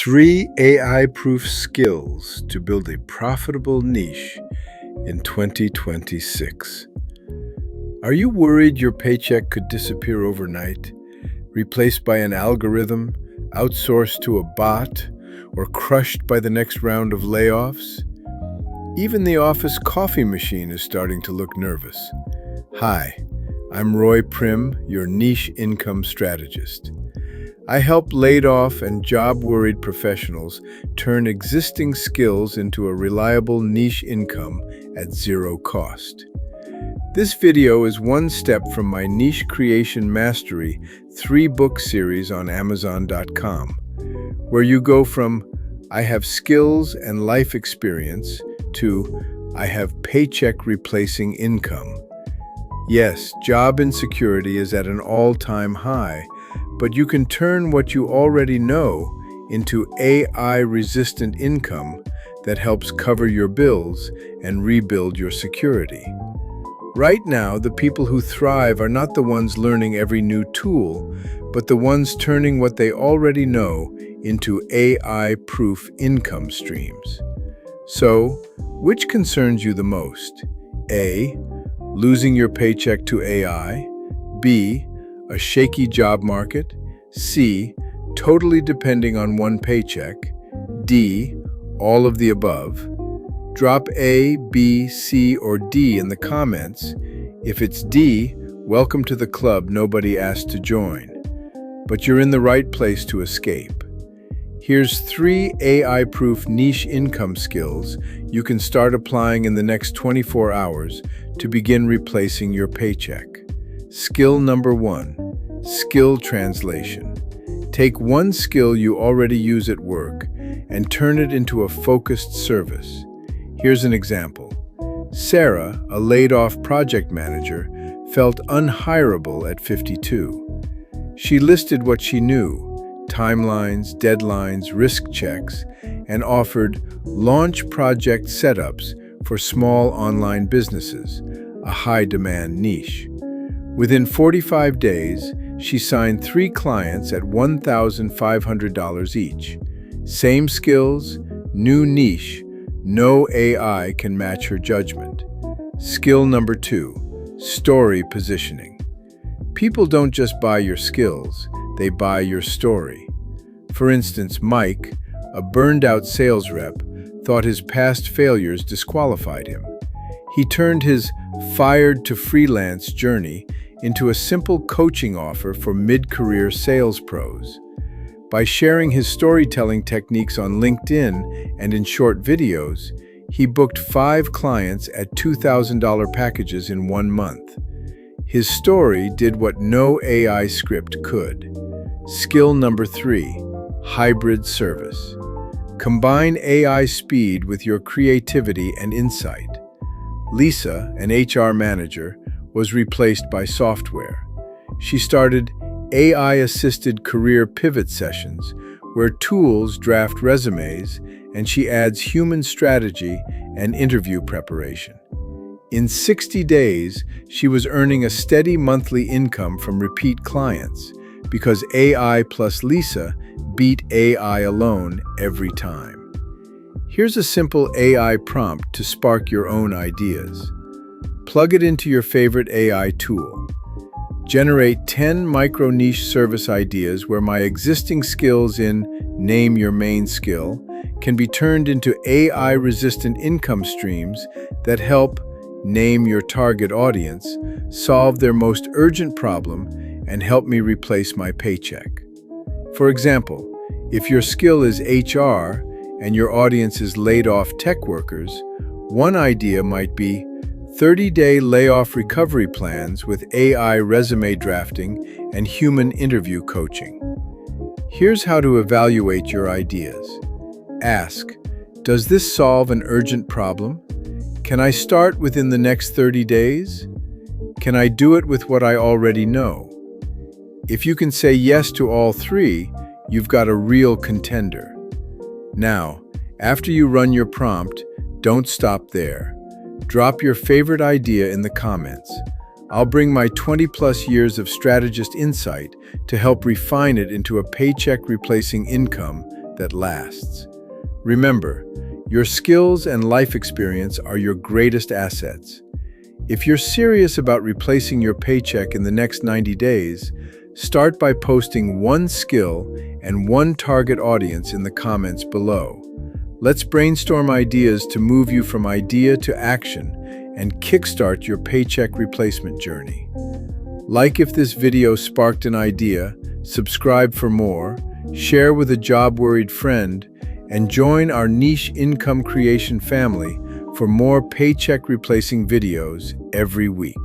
3 AI-proof skills to build a profitable niche in 2026. Are you worried your paycheck could disappear overnight, replaced by an algorithm, outsourced to a bot, or crushed by the next round of layoffs? Even the office coffee machine is starting to look nervous. Hi, I'm Roy Prim, your niche income strategist. I help laid-off and job-worried professionals turn existing skills into a reliable niche income at zero cost. This video is one step from my Niche Creation Mastery 3-book series on Amazon.com, where you go from I have skills and life experience to I have paycheck replacing income. Yes, job insecurity is at an all-time high, but you can turn what you already know into AI-resistant income that helps cover your bills and rebuild your security. Right now, the people who thrive are not the ones learning every new tool, but the ones turning what they already know into AI-proof income streams. So, which concerns you the most? A, losing your paycheck to AI. B, a shaky job market. C, totally depending on one paycheck. D, all of the above. Drop A, B, C, or D in the comments. If it's D, welcome to the club nobody asked to join. But you're in the right place to escape. Here's 3 AI-proof niche income skills you can start applying in the next 24 hours to begin replacing your paycheck. Skill number 1, skill translation. Take one skill you already use at work and turn it into a focused service. Here's an example. Sara, a laid-off project manager, felt unhireable at 52. She listed what she knew: timelines, deadlines, risk checks, and offered launch project setups for small online businesses, a high-demand niche. Within 45 days, she signed 3 clients at $1,500 each. Same skills, new niche, no AI can match her judgment. Skill number 2, story positioning. People don't just buy your skills, they buy your story. For instance, Mike, a burned-out sales rep, thought his past failures disqualified him. He turned his fired to freelance journey into a simple coaching offer for mid-career sales pros. By sharing his storytelling techniques on LinkedIn and in short videos, he booked 5 clients at $2,000 packages in 1 month. His story did what no AI script could. Skill number 3, hybrid service. Combine AI speed with your creativity and insight. Lisa, an HR manager, was replaced by software. She started AI-assisted career pivot sessions where tools draft resumes and she adds human strategy and interview preparation. In 60 days, she was earning a steady monthly income from repeat clients because AI plus Lisa beat AI alone every time. Here's a simple AI prompt to spark your own ideas. Plug it into your favorite AI tool. Generate 10 micro-niche service ideas where my existing skills in Name Your Main Skill can be turned into AI-resistant income streams that help name your target audience, solve their most urgent problem, and help me replace my paycheck. For example, if your skill is HR and your audience is laid-off tech workers, one idea might be 30-day layoff recovery plans with AI resume drafting and human interview coaching. Here's how to evaluate your ideas. Ask, does this solve an urgent problem? Can I start within the next 30 days? Can I do it with what I already know? If you can say yes to all 3, you've got a real contender. Now, after you run your prompt, don't stop there. Drop your favorite idea in the comments. I'll bring my 20+ years of strategist insight to help refine it into a paycheck-replacing income that lasts. Remember, your skills and life experience are your greatest assets. If you're serious about replacing your paycheck in the next 90 days, start by posting one skill and one target audience in the comments below. Let's brainstorm ideas to move you from idea to action and kickstart your paycheck replacement journey. Like if this video sparked an idea, subscribe for more, share with a job-worried friend, and join our niche income creation family for more paycheck replacing videos every week.